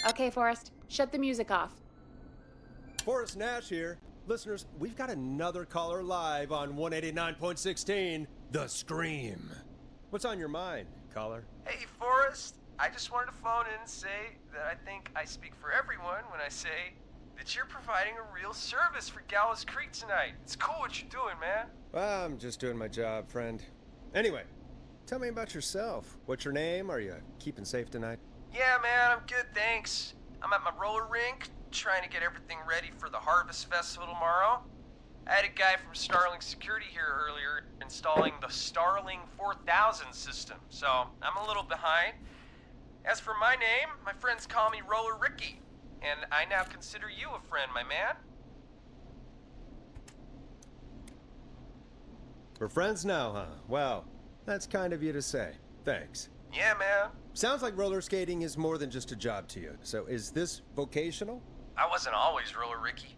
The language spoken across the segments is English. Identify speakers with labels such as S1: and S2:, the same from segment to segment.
S1: Okay, Forrest, shut the music off.
S2: Forrest Nash here. Listeners, we've got another caller live on 189.16, The Scream. What's on your mind, caller?
S3: Hey, Forrest. I just wanted to phone in and say that I think I speak for everyone when I say that you're providing a real service for Gallows Creek tonight. It's cool what you're doing, man.
S2: Well, I'm just doing my job, friend. Anyway, tell me about yourself. What's your name? Are you keeping safe tonight?
S3: Yeah, man, I'm good, thanks. I'm at my roller rink, trying to get everything ready for the Harvest Festival tomorrow. I had a guy from Starling Security here earlier installing the Starling 4000 system, so I'm a little behind. As for my name, my friends call me Roller Ricky, and I now consider you a friend, my man.
S2: We're friends now, huh? Well, that's kind of you to say. Thanks.
S3: Yeah, man.
S2: Sounds like roller skating is more than just a job to you. So is this vocational?
S3: I wasn't always Roller Ricky.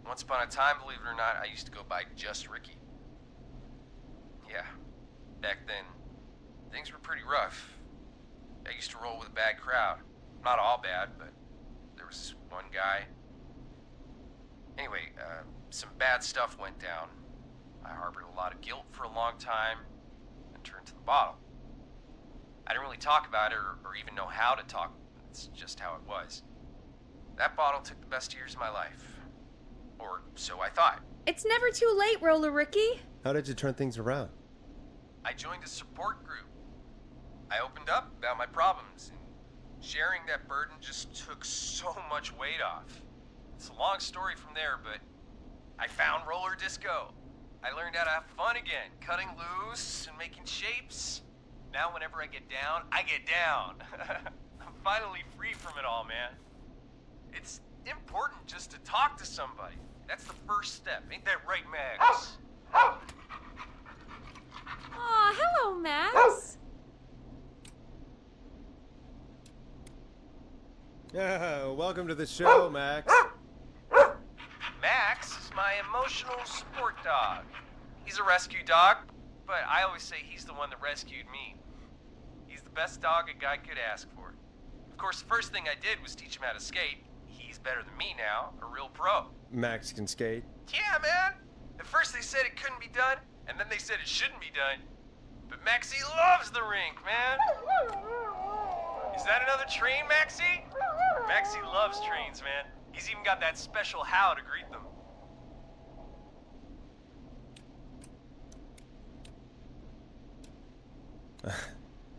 S3: Once upon a time, believe it or not, I used to go by just Ricky. Yeah, back then, things were pretty rough. I used to roll with a bad crowd. Not all bad, but there was this one guy. Anyway, some bad stuff went down. I harbored a lot of guilt for a long time and turned to the bottle. I didn't really talk about it or even know how to talk. It's just how it was. That bottle took the best years of my life. Or so I thought.
S1: It's never too late, Roller Ricky.
S2: How did you turn things around?
S3: I joined a support group. I opened up about my problems, and sharing that burden just took so much weight off. It's a long story from there, but I found roller disco. I learned how to have fun again, cutting loose and making shapes. Now whenever I get down, I get down. I'm finally free from it all, man. It's important just to talk to somebody. That's the first step. Ain't that right, Max?
S1: Aw, hello, Max.
S2: Yeah, welcome to the show, Max.
S3: Max is my emotional support dog. He's a rescue dog, but I always say he's the one that rescued me. He's the best dog a guy could ask for. Of course, the first thing I did was teach him how to skate. He's better than me now, a real pro.
S2: Max can skate.
S3: Yeah, man. At first they said it couldn't be done, and then they said it shouldn't be done. But Maxie loves the rink, man. Is that another train, Maxie? Maxie loves trains, man. He's even got that special how to greet them.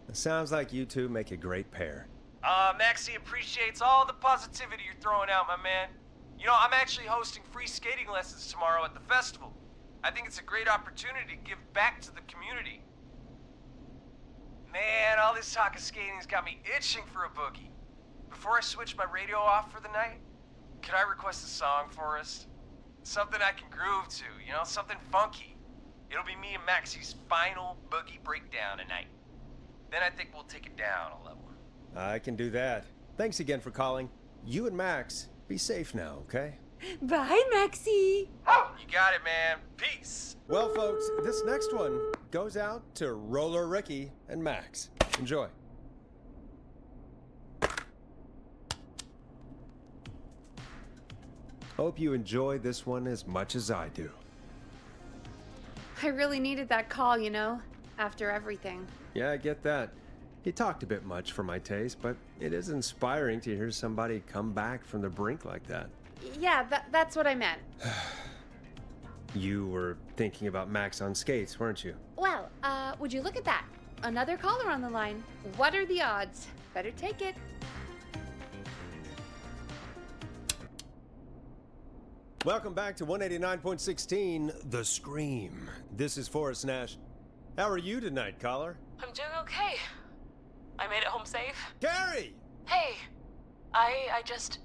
S2: It sounds like you two make a great pair.
S3: Maxie appreciates all the positivity you're throwing out, my man. You know, I'm actually hosting free skating lessons tomorrow at the festival. I think it's a great opportunity to give back to the community. Man, all this talk of skating's got me itching for a boogie. Before I switch my radio off for the night, could I request a song for us? Something I can groove to, you know, something funky. It'll be me and Maxie's final boogie breakdown tonight. Then I think we'll take it down a level.
S2: I can do that. Thanks again for calling. You and Max, be safe now, okay?
S1: Bye, Maxie.
S3: You got it, man. Peace.
S2: Well, folks, this next one goes out to Roller Ricky and Max. Enjoy. Hope you enjoyed this one as much as I do.
S1: I really needed that call, you know, after everything.
S2: Yeah, I get that. He talked a bit much for my taste, but it is inspiring to hear somebody come back from the brink like that.
S1: Yeah, that's what I meant.
S2: You were thinking about Max on skates, weren't you?
S1: Well, would you look at that? Another caller on the line. What are the odds? Better take it.
S2: Welcome back to 189.16, The Scream. This is Forrest Nash. How are you tonight, caller?
S4: I'm doing okay. I made it home safe.
S2: Gary!
S4: Hey, I just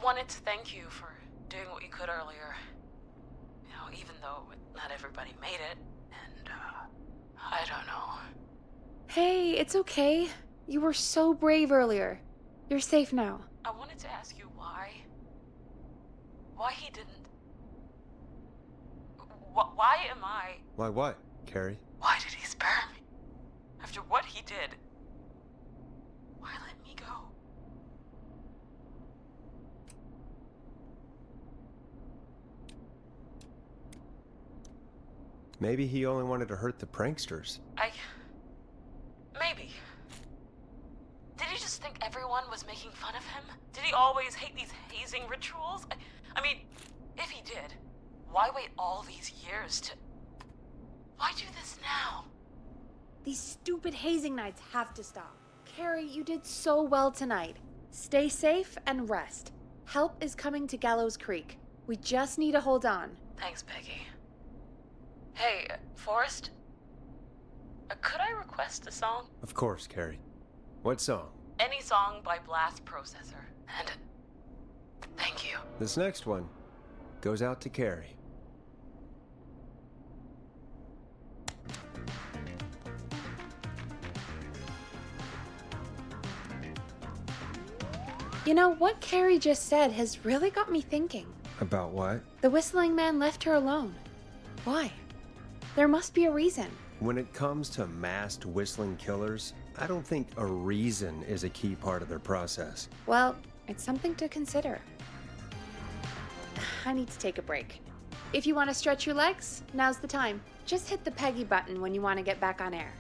S4: wanted to thank you for doing what you could earlier. You know, even though not everybody made it, and, I don't know.
S1: Hey, it's okay. You were so brave earlier. You're safe now.
S4: I wanted to ask you why he didn't. Why am I...
S2: Why what, Carrie?
S4: Why did he spare me? After what he did, why let me go?
S2: Maybe he only wanted to hurt the pranksters.
S4: Maybe. Did he just think everyone was making fun of him? Did he always hate these hazing rituals? I mean, if he did, why wait all these years to... Why do this now?
S1: These stupid hazing nights have to stop. Carrie, you did so well tonight. Stay safe and rest. Help is coming to Gallows Creek. We just need to hold on.
S4: Thanks, Peggy. Hey, Forrest? Could I request a song?
S2: Of course, Carrie. What song?
S4: Any song by Blast Processor. And thank you.
S2: This next one goes out to Carrie.
S1: You know, what Carrie just said has really got me thinking.
S2: About what?
S1: The whistling man left her alone. Why? There must be a reason.
S2: When it comes to masked whistling killers, I don't think a reason is a key part of their process.
S1: Well, it's something to consider. I need to take a break. If you want to stretch your legs, now's the time. Just hit the Peggy button when you want to get back on air.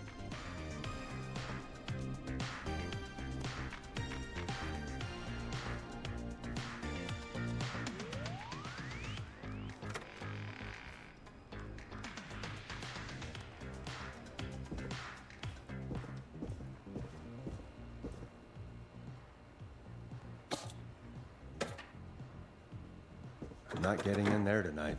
S2: I'm not getting in there tonight.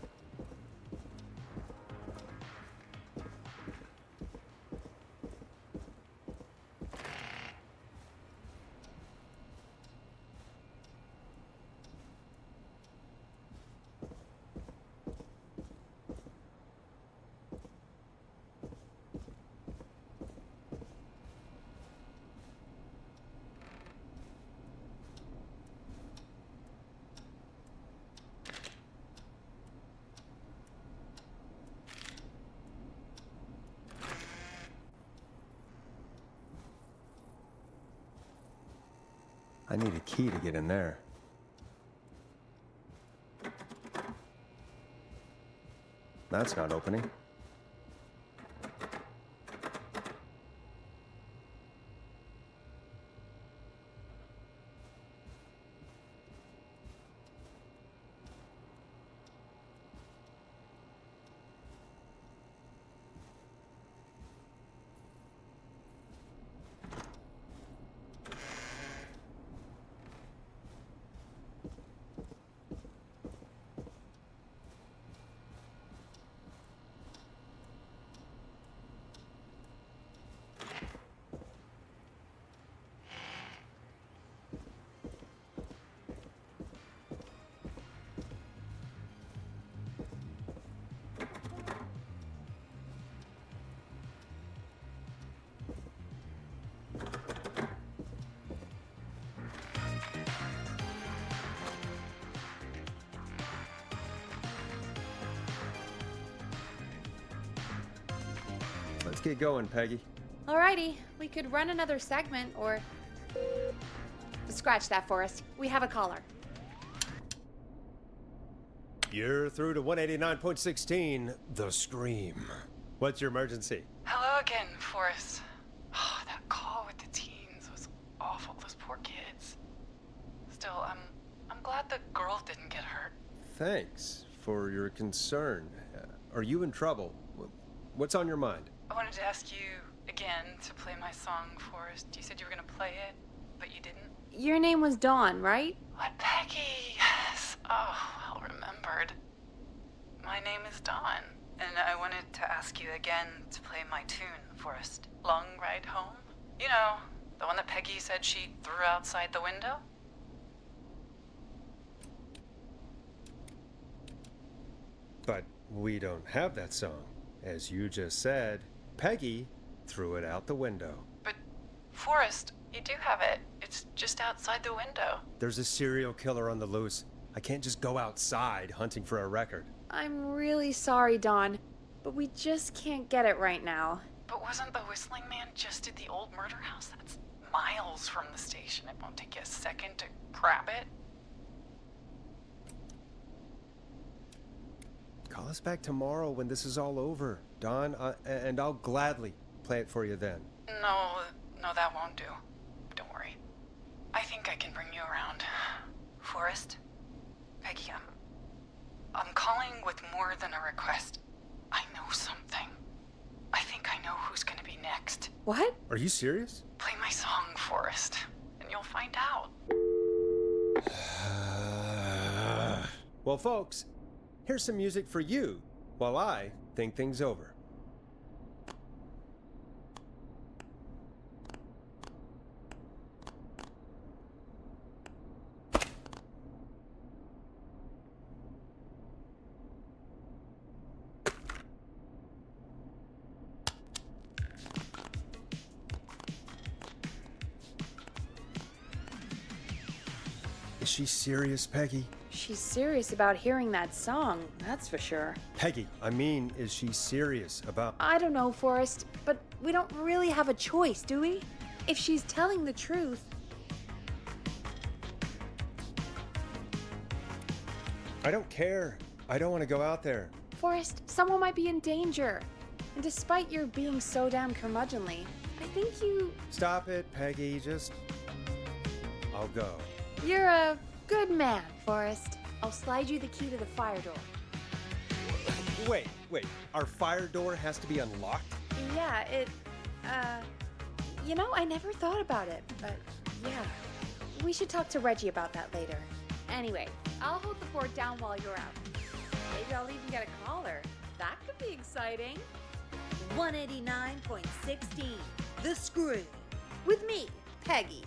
S2: I need a key to get in there. That's not opening. Let's get going, Peggy.
S1: Alrighty, we could run another segment or... Scratch that, Forrest. We have a caller.
S2: You're through to 189.16, The Scream. What's your emergency?
S5: Hello again, Forrest. Oh, that call with the teens was awful. Those poor kids. Still, I'm glad the girl didn't get hurt.
S2: Thanks for your concern. Are you in trouble? What's on your mind?
S5: I wanted to ask you again to play my song, Forrest. You said you were gonna play it, but you didn't.
S1: Your name was Dawn, right?
S5: What, Peggy? Yes. Oh, well remembered. My name is Dawn, and I wanted to ask you again to play my tune, Forrest. Long Ride Home? You know, the one that Peggy said she threw outside the window?
S2: But we don't have that song. As you just said, Peggy threw it out the window.
S5: But, Forrest, you do have it. It's just outside the window.
S2: There's a serial killer on the loose. I can't just go outside hunting for a record.
S1: I'm really sorry, Dawn, but we just can't get it right now.
S5: But wasn't the whistling man just at the old murder house? That's miles from the station. It won't take you a second to grab it.
S2: Call us back tomorrow when this is all over, Dawn, and I'll gladly play it for you then.
S5: No, that won't do. Don't worry. I think I can bring you around. Forrest? Peggy, I'm calling with more than a request. I know something. I think I know who's gonna be next.
S1: What?
S2: Are you serious?
S5: Play my song, Forrest, and you'll find out.
S2: Well, folks, here's some music for you while I think things over. Is she serious, Peggy?
S1: She's serious about hearing that song, that's for sure.
S2: Peggy, I mean, is she serious about...
S1: I don't know, Forrest, but we don't really have a choice, do we? If she's telling the truth...
S2: I don't care. I don't want to go out there.
S1: Forrest, someone might be in danger. And despite your being so damn curmudgeonly, I think you...
S2: Stop it, Peggy. Just... I'll go.
S1: You're a good man, Forrest. I'll slide you the key to the fire door.
S2: Wait. Our fire door has to be unlocked?
S1: Yeah, you know, I never thought about it, but yeah. We should talk to Reggie about that later. Anyway, I'll hold the fort down while you're out. Maybe I'll even get a caller. That could be exciting.
S6: 189.16, The Screw. With me, Peggy.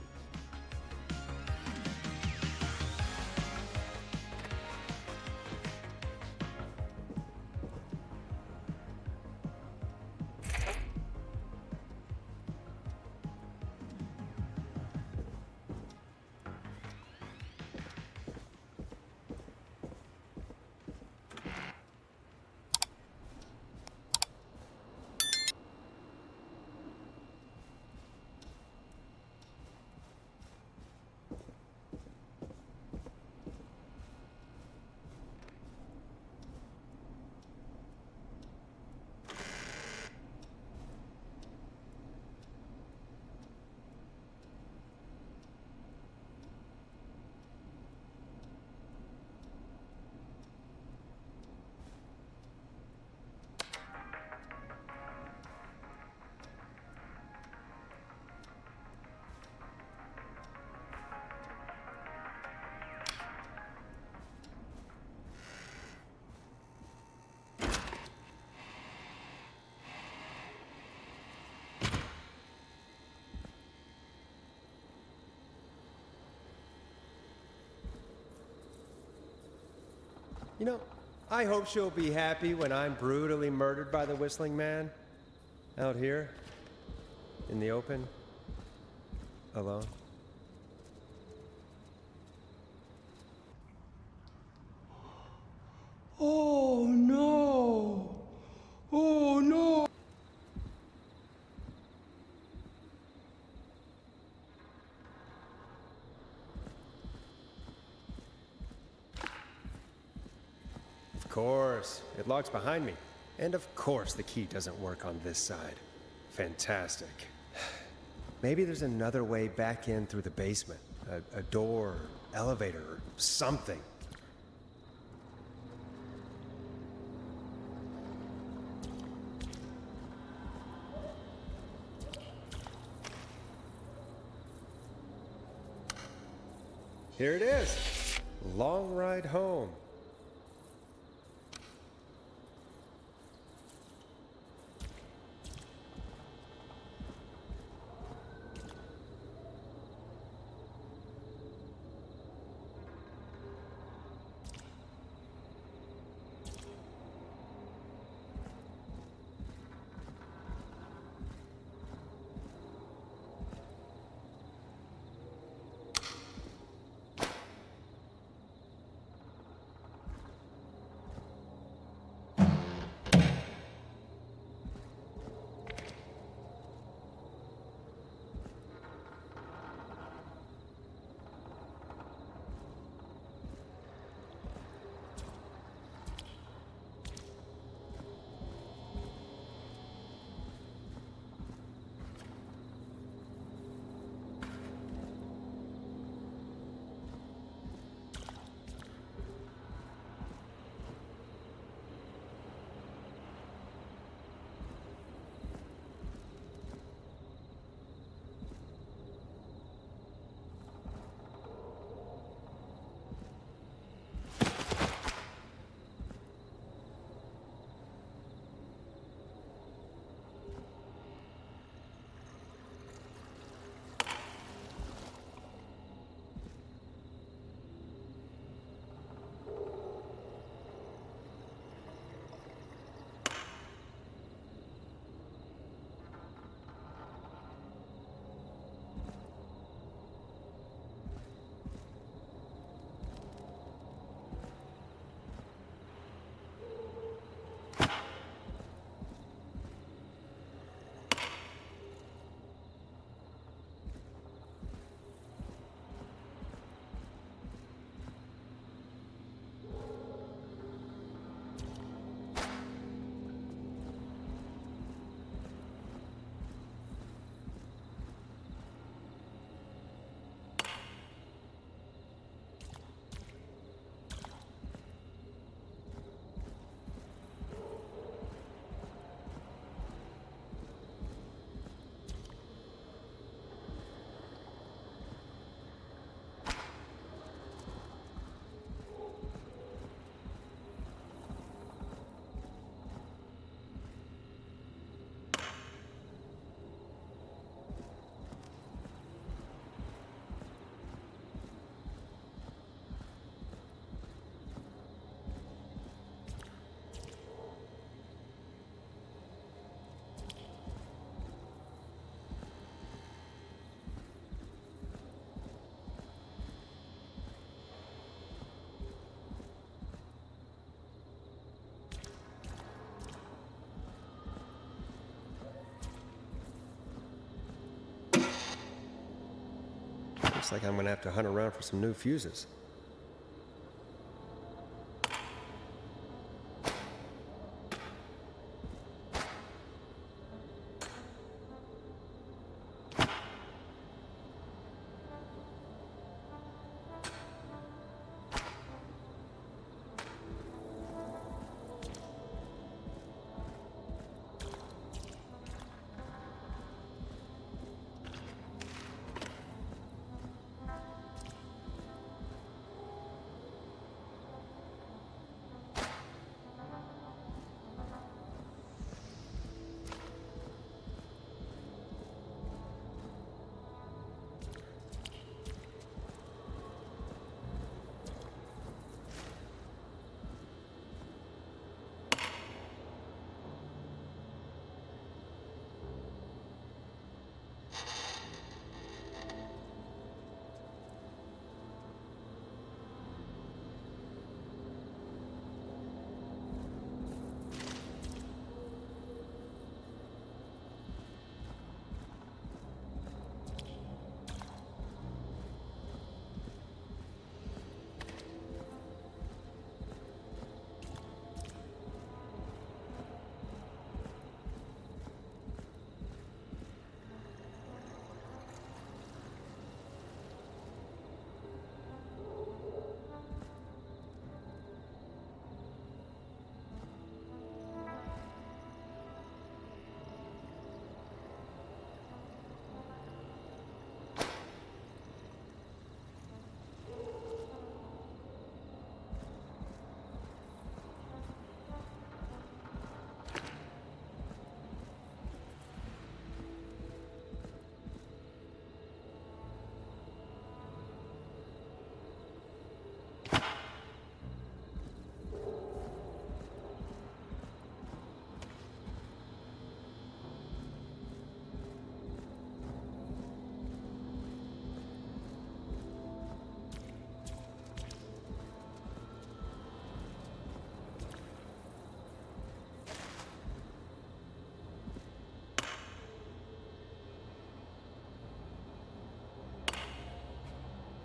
S2: You know, I hope she'll be happy when I'm brutally murdered by the Whistling Man. Out here, in the open, alone.
S7: Oh no! Oh no!
S2: Of course, it locks behind me. And of course the key doesn't work on this side. Fantastic. Maybe there's another way back in through the basement. A door, elevator, or something. Here it is. Long ride home. Looks like I'm gonna have to hunt around for some new fuses.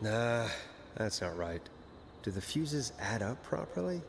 S2: Nah, that's not right. Do the fuses add up properly?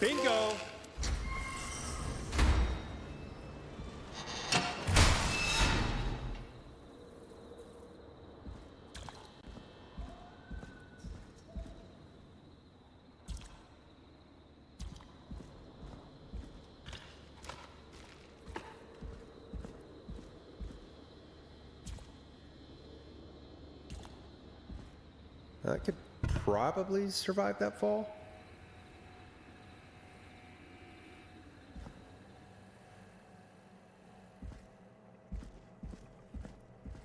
S2: Bingo! I could probably survive that fall.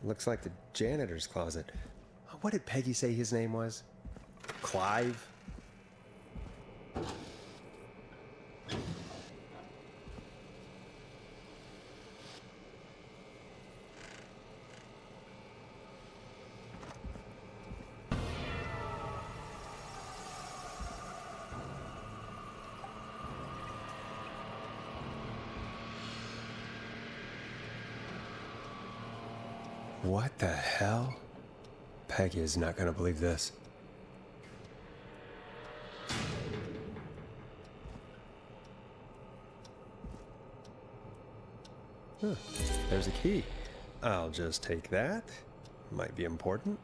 S2: Looks like the janitor's closet. What did Peggy say his name was? Clive? What the hell? Peggy is not gonna believe this. Huh, there's a key. I'll just take that. Might be important.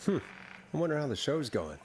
S2: I wonder how the show's going.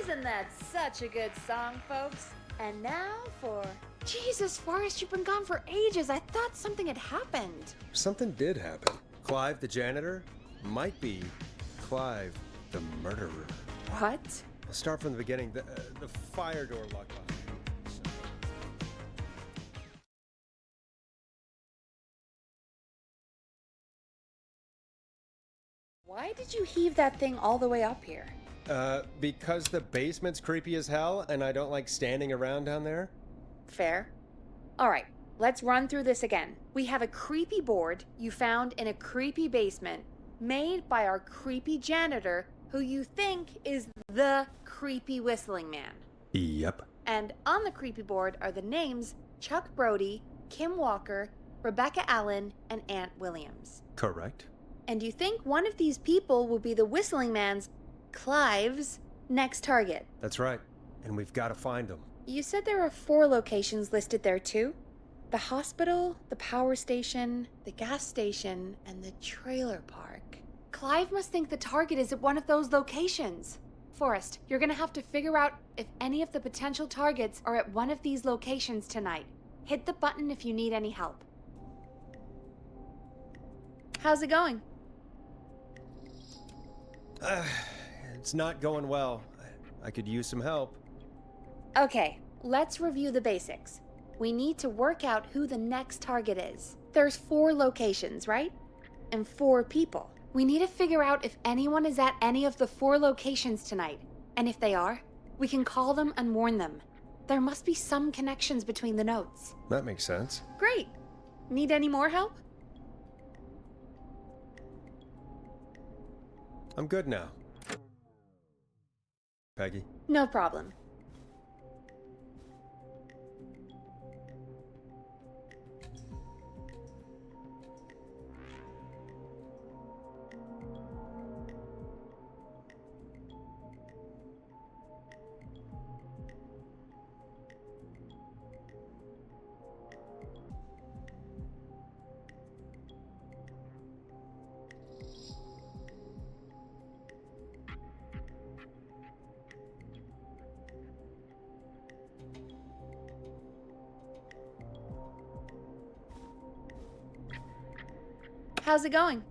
S1: Isn't that such a good song, folks? And now for... Jesus, Forrest, you've been gone for ages. I thought something had happened.
S2: Something did happen. Clive the janitor might be Clive the murderer.
S1: What?
S2: I'll start from the beginning. The fire door locked behind me.
S1: Why did you heave that thing all the way up here?
S2: Because the basement's creepy as hell, and I don't like standing around down there.
S1: Fair. All right, let's run through this again. We have a creepy board you found in a creepy basement made by our creepy janitor who you think is the creepy whistling man.
S2: Yep.
S1: And on the creepy board are the names Chuck Brody, Kim Walker, Rebecca Allen, and Aunt Williams.
S2: Correct.
S1: And you think one of these people will be the Whistling Man's, Clive's, next target.
S2: That's right. And we've got to find them.
S1: You said there are 4 locations listed there too? The hospital, the power station, the gas station, and the trailer park. Clive must think the target is at one of those locations. Forrest, you're gonna have to figure out if any of the potential targets are at one of these locations tonight. Hit the button if you need any help. How's it going?
S2: It's not going well. I could use some help.
S1: Okay, let's review the basics. We need to work out who the next target is. There's 4 locations, right? And 4 people. We need to figure out if anyone is at any of the 4 locations tonight. And if they are, we can call them and warn them. There must be some connections between the notes.
S2: That makes sense.
S1: Great. Need any more help?
S2: I'm good now. Peggy?
S1: No problem. How's it going?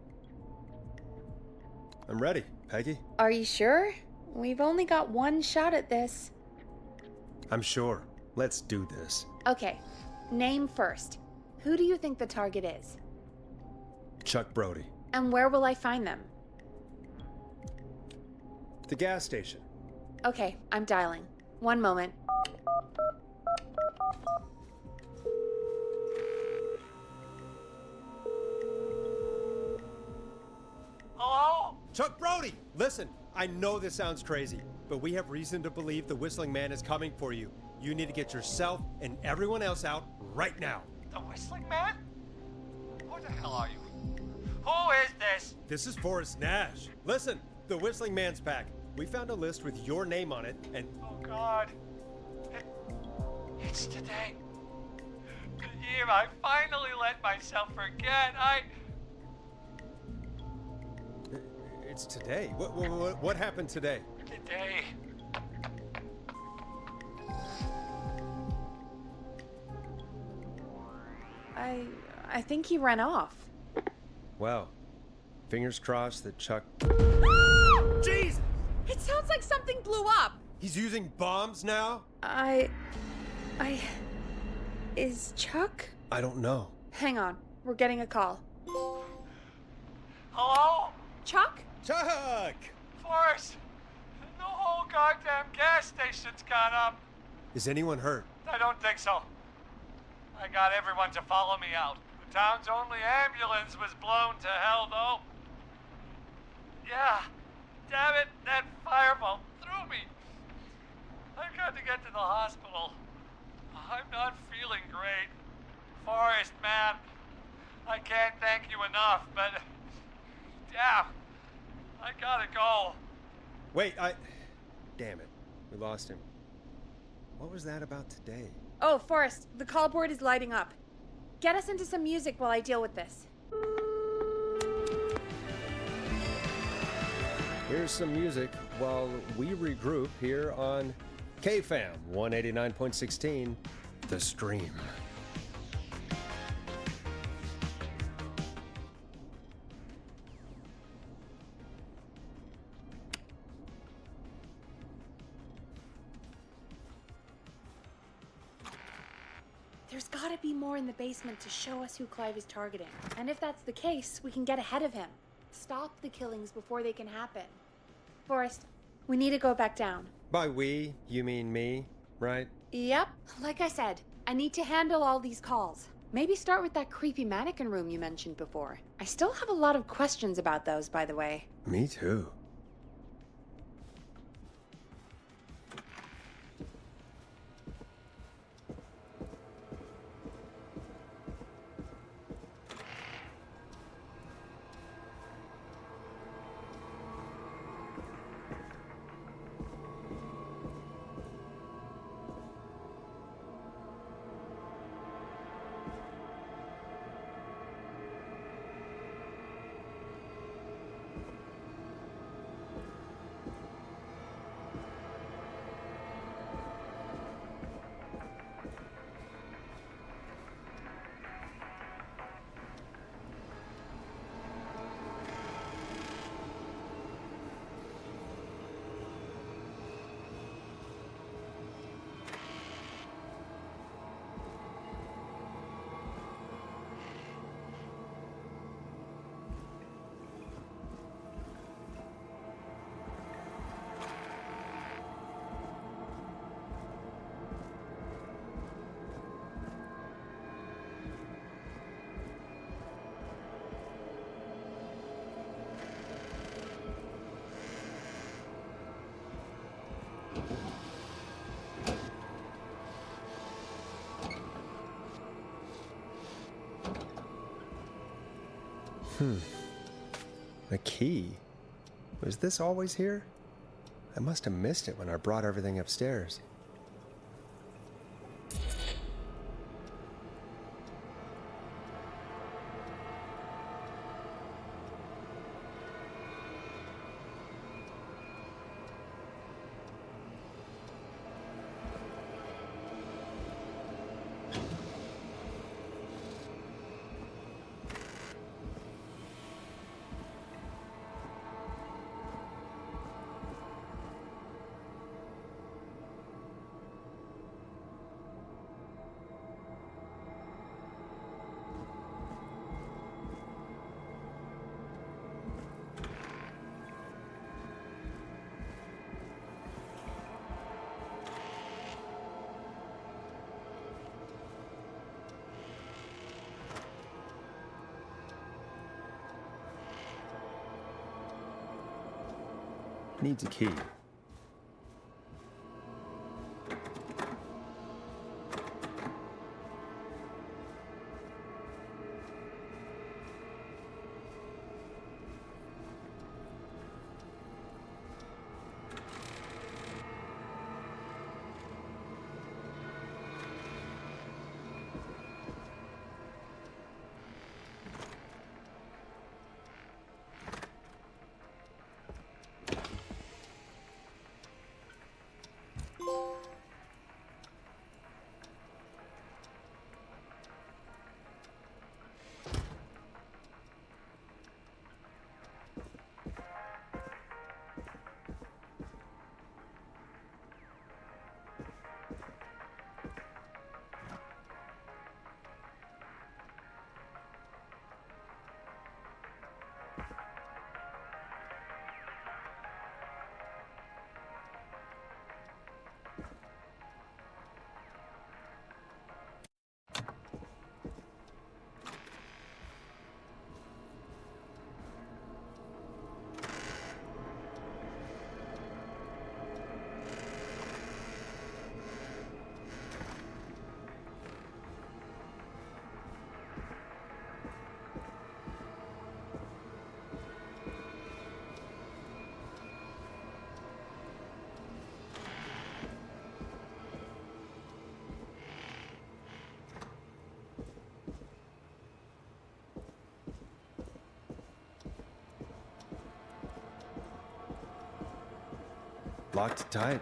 S2: I'm ready, Peggy.
S1: Are you sure? We've only got one shot at this.
S2: I'm sure. Let's do this.
S1: Okay, name first. Who do you think the target is?
S2: Chuck Brody.
S1: And where will I find them?
S2: The gas station.
S1: Okay, I'm dialing. One moment.
S5: Hello?
S2: Chuck Brody! Listen, I know this sounds crazy, but we have reason to believe the Whistling Man is coming for you. You need to get yourself and everyone else out right now.
S8: The Whistling Man? Who the hell are you? Who is this?
S2: This is Forrest Nash. Listen, the Whistling Man's back. We found a list with your name on it, and...
S8: Oh, God. It's today. The year I finally let myself forget.
S2: It's today. What happened today?
S8: Today.
S1: I think he ran off.
S2: Well, fingers crossed that Chuck...
S1: Jesus! It sounds like something blew up!
S2: He's using bombs now?
S1: Is Chuck?
S2: I don't know.
S1: Hang on, we're getting a call.
S8: Hello?
S1: Chuck?
S2: Chuck!
S8: Forrest! The whole goddamn gas station's gone up.
S2: Is anyone hurt?
S8: I don't think so. I got everyone to follow me out. The town's only ambulance was blown to hell, though. Yeah. Damn it, that fireball threw me. I've got to get to the hospital. I'm not feeling great. Forrest, man, I can't thank you enough, but... Damn, I gotta go.
S2: Wait, Damn it. We lost him. What was that about today?
S1: Oh, Forrest, the call board is lighting up. Get us into some music while I deal with this.
S2: Here's some music while we regroup here on KFAM 189.16, The Stream.
S1: There's gotta be more in the basement to show us who Clive is targeting. And if that's the case, we can get ahead of him. Stop the killings before they can happen. Forrest, we need to go back down.
S2: By we, you mean me, right?
S1: Yep. Like I said, I need to handle all these calls. Maybe start with that creepy mannequin room you mentioned before. I still have a lot of questions about those, by the way.
S2: Me too. A key? Was this always here? I must have missed it when I brought everything upstairs. Needs a key. Locked tight.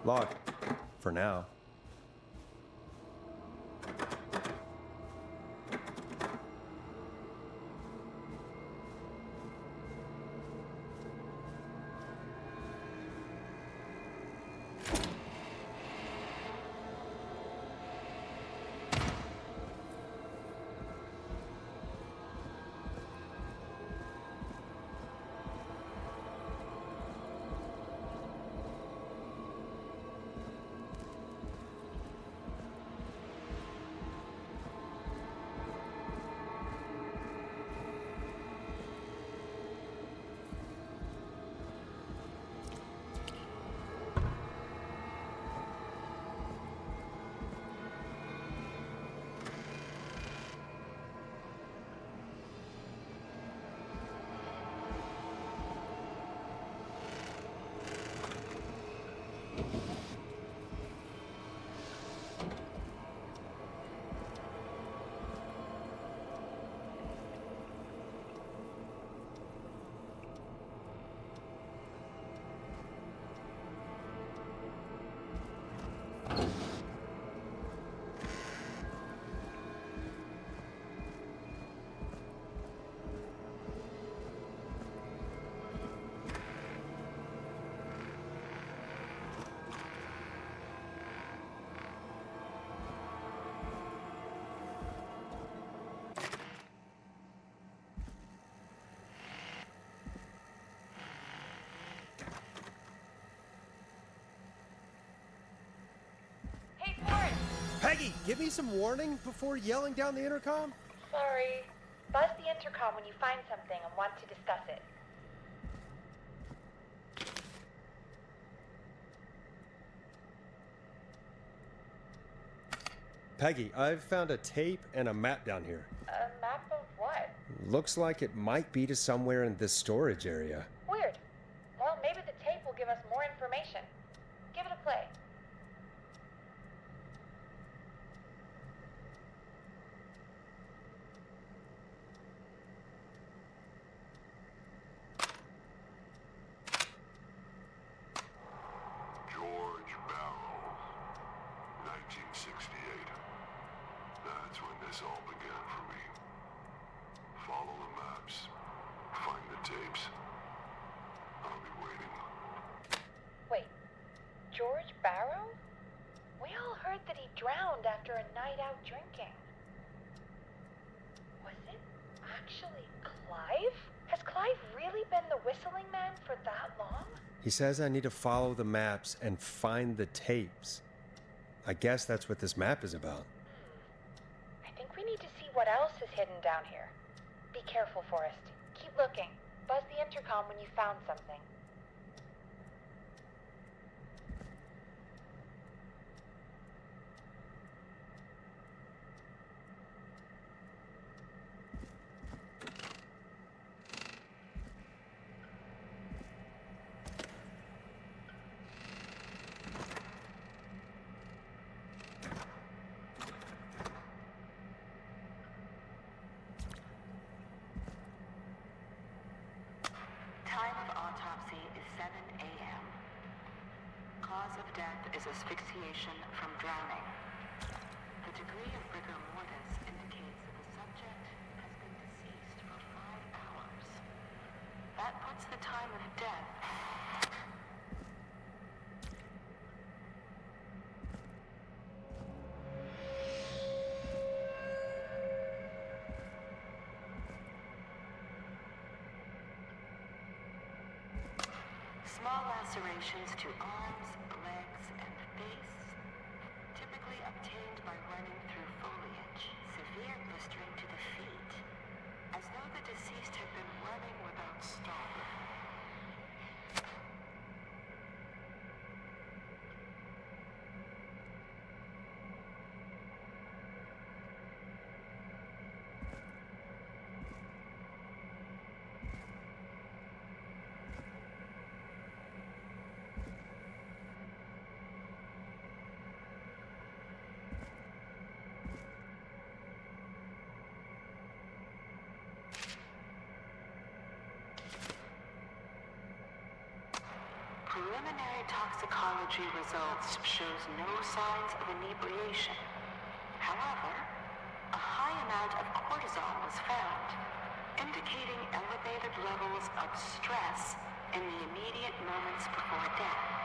S2: Locked. For now. Peggy, give me some warning before yelling down the intercom.
S1: Sorry. Buzz the intercom when you find something and want to discuss it.
S2: Peggy, I've found a tape and a map down here.
S1: A map of what?
S2: Looks like it might be to somewhere in this storage area.
S1: Weird. Well, maybe the tape will give us more information. Give it a play.
S9: George Barrow, 1968. That's when this all began for me. Follow the maps. Find the tapes. I'll be waiting.
S1: Wait. George Barrow? We all heard that he drowned after a night out drinking. Was it actually Clive? Has Clive really been the whistling man for that long?
S2: He says I need to follow the maps and find the tapes. I guess that's what this map is about.
S1: I think we need to see what else is hidden down here. Be careful, Forrest. Keep looking. Buzz the intercom when you found something.
S10: Time of autopsy is 7 a.m. Cause of death is asphyxiation from drowning. The degree of rigor mortis indicates that the subject has been deceased for 5 hours. That puts the time of death. Small lacerations to arms, legs, and face, typically obtained by running through foliage. Severe blistering to the feet, as though the deceased had been running without stopping. Preliminary toxicology results shows no signs of inebriation. However, a high amount of cortisol was found, indicating elevated levels of stress in the immediate moments before death.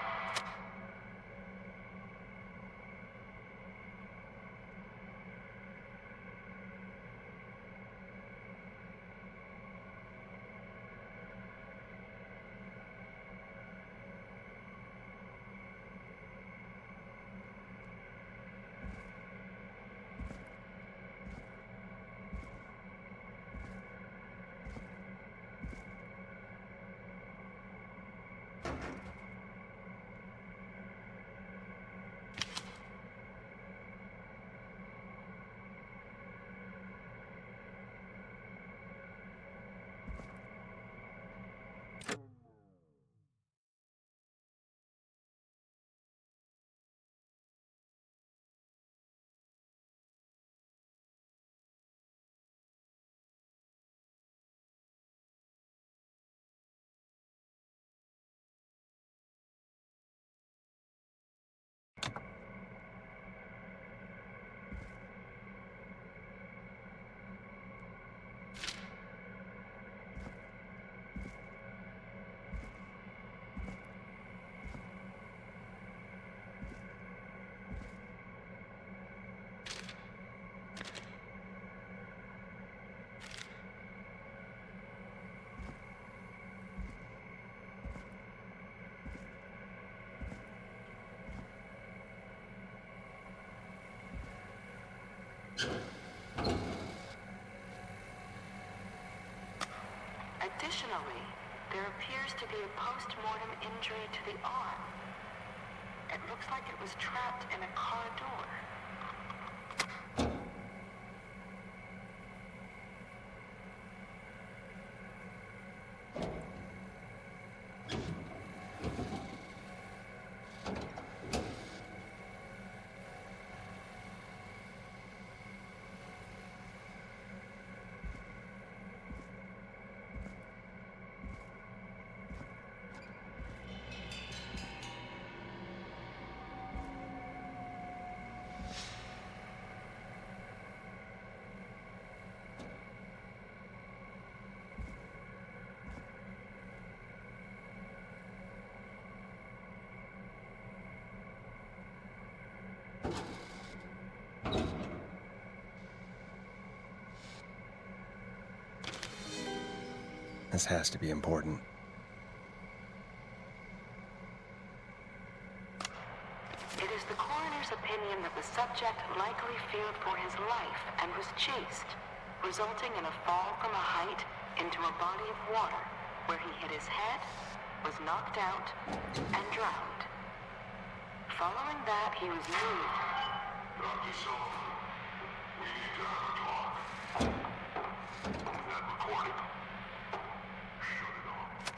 S10: Additionally, there appears to be a post-mortem injury to the arm. It looks like it was trapped in a car door.
S2: This has to be important.
S10: It is the coroner's opinion that the subject likely feared for his life and was chased, resulting in a fall from a height into a body of water, where he hit his head, was knocked out, and drowned. Following that, he was moved.
S9: Dr. Sullivan, we need to have a talk. That recording. Shut it off.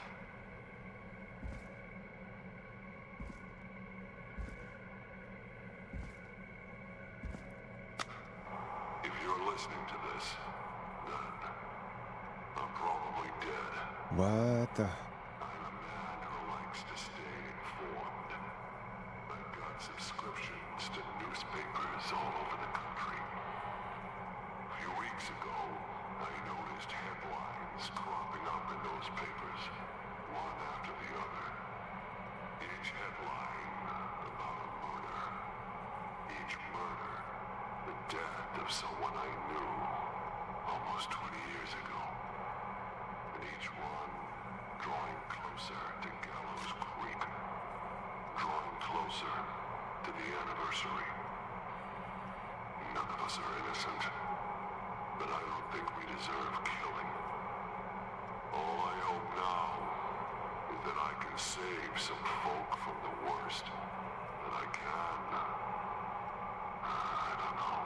S9: If you're listening to this, then I'm probably dead.
S2: What the?
S9: I'm a man who likes to stay informed. I've got subscriptions to newspapers all over the country. A few weeks ago, I noticed headlines cropping up in those papers, one after the other. Each headline about a murder. Each murder, the death of someone I knew almost 20 years ago. And each one drawing closer to Gallows Creek. Drawing closer to the anniversary. None of us are innocent, but I don't think we deserve killing. All I hope now is that I can save some folk from the worst that I can. I don't know.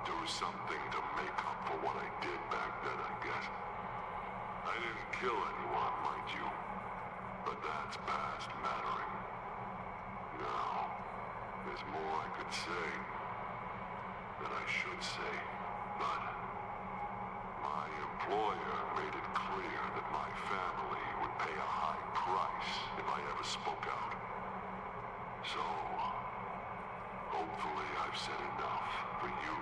S9: Do something to make up for what I did back then, I guess. I didn't kill anyone, mind you, but that's past mattering. Now, there's more I could say, that I should say, but my employer made it clear that my family would pay a high price if I ever never spoke out. So, hopefully I've said enough for you,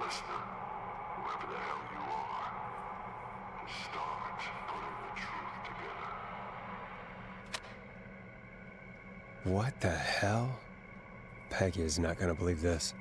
S9: listener, whoever the hell you are, to start putting the truth together.
S2: What the hell? Peggy is not gonna believe this.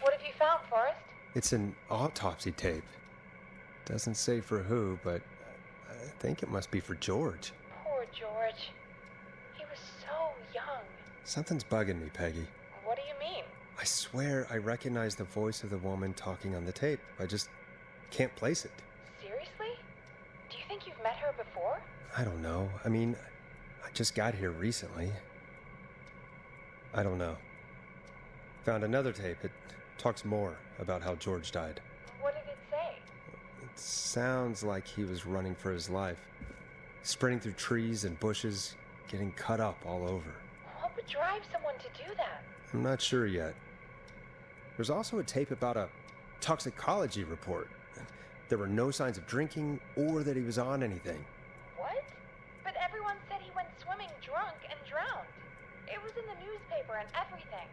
S1: What have you found, Forrest?
S2: It's an autopsy tape. Doesn't say for who, but I think it must be for George.
S1: Poor George. He was so young.
S2: Something's bugging me, Peggy.
S1: What do you mean?
S2: I swear I recognize the voice of the woman talking on the tape. I just can't place it.
S1: Seriously? Do you think you've met her before?
S2: I don't know. I mean, I just got here recently. I don't know. Found another tape. It talks more about how George died.
S1: What did it say?
S2: It sounds like he was running for his life. Sprinting through trees and bushes, getting cut up all over.
S1: What would drive someone to do that?
S2: I'm not sure yet. There's also a tape about a toxicology report. There were no signs of drinking or that he was on anything.
S1: What? But everyone said he went swimming drunk and drowned. It was in the newspaper and everything.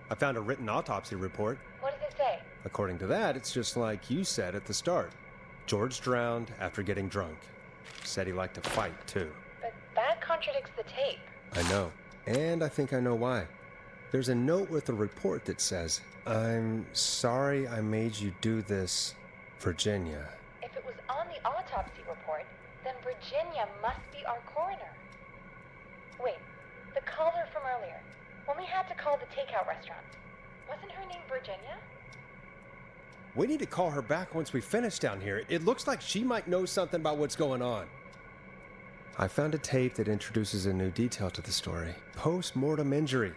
S2: I found a written autopsy report.
S1: What does it say?
S2: According to that, it's just like you said at the start. George drowned after getting drunk. Said he liked to fight, too.
S1: But that contradicts the tape.
S2: I know. And I think I know why. There's a note with the report that says, "I'm sorry I made you do this, Virginia."
S1: If it was on the autopsy report, then Virginia must be our coroner. Wait, the caller from earlier, when we had to call the takeout restaurant, wasn't her name Virginia?
S2: We need to call her back once we finish down here. It looks like she might know something about what's going on. I found a tape that introduces a new detail to the story. Post-mortem injury.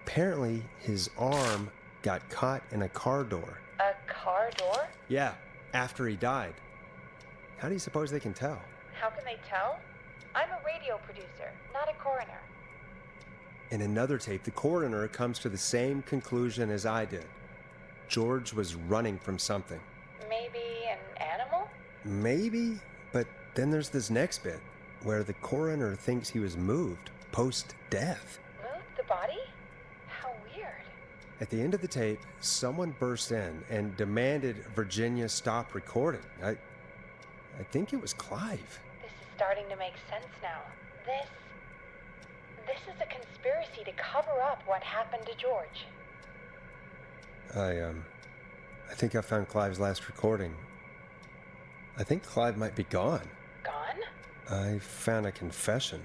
S2: Apparently, his arm got caught in a car door.
S1: A car door?
S2: Yeah, after he died. How do you suppose they can tell?
S1: How can they tell? I'm a radio producer, not a coroner.
S2: In another tape, the coroner comes to the same conclusion as I did. George was running from something.
S1: Maybe an animal?
S2: Maybe, but then there's this next bit, where the coroner thinks he was moved post-death.
S1: Moved the body? How weird.
S2: At the end of the tape, someone burst in and demanded Virginia stop recording. I think it was Clive.
S1: This is starting to make sense now. This is a conspiracy to cover up what happened to George.
S2: I think I found Clive's last recording. I think Clive might be gone.
S1: Gone?
S2: I found a confession.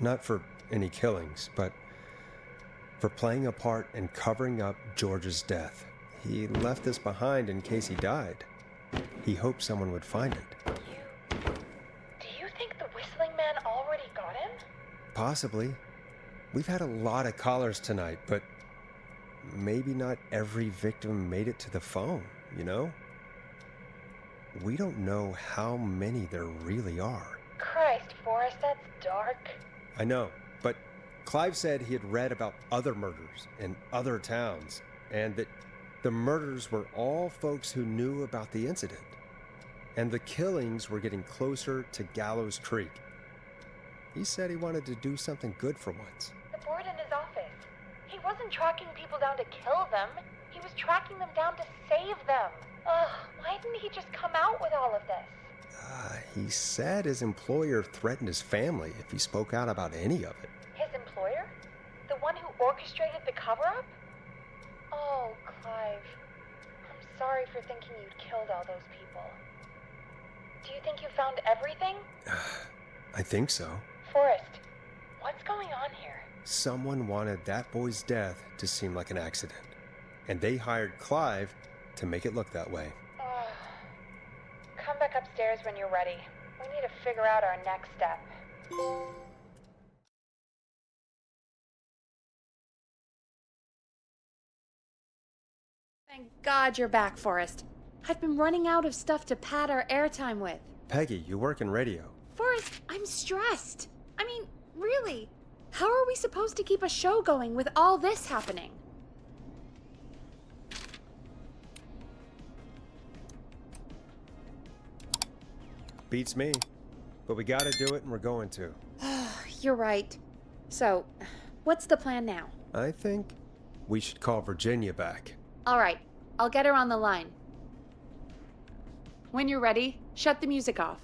S2: Not for any killings, but for playing a part in covering up George's death. He left this behind in case he died. He hoped someone would find it.
S1: Do you think the whistling man already got him?
S2: Possibly. We've had a lot of callers tonight, but maybe not every victim made it to the phone, you know? We don't know how many there really are.
S1: Christ, Forrest, that's dark.
S2: I know, but Clive said he had read about other murders in other towns, and that the murders were all folks who knew about the incident. And the killings were getting closer to Gallows Creek. He said he wanted to do something good for once.
S1: The board in his office. He wasn't tracking people down to kill them. He was tracking them down to save them. Ugh, why didn't he just come out with all of this?
S2: He said his employer threatened his family if he spoke out about any of it.
S1: His employer? The one who orchestrated the cover-up? Oh, Clive. I'm sorry for thinking you'd killed all those people. Do you think you found everything?
S2: I think so.
S1: Forrest, what's going on here?
S2: Someone wanted that boy's death to seem like an accident, and they hired Clive to make it look that way.
S1: Come back upstairs when you're ready. We need to figure out our next step. Thank God you're back, Forrest. I've been running out of stuff to pad our airtime with.
S2: Peggy, you work in radio.
S1: Forrest, I'm stressed. I mean, really, how are we supposed to keep a show going with all this happening?
S2: Beats me. But we gotta do it, and we're going to.
S1: You're right. So, what's the plan now?
S2: I think we should call Virginia back.
S1: All right, I'll get her on the line. When you're ready, shut the music off.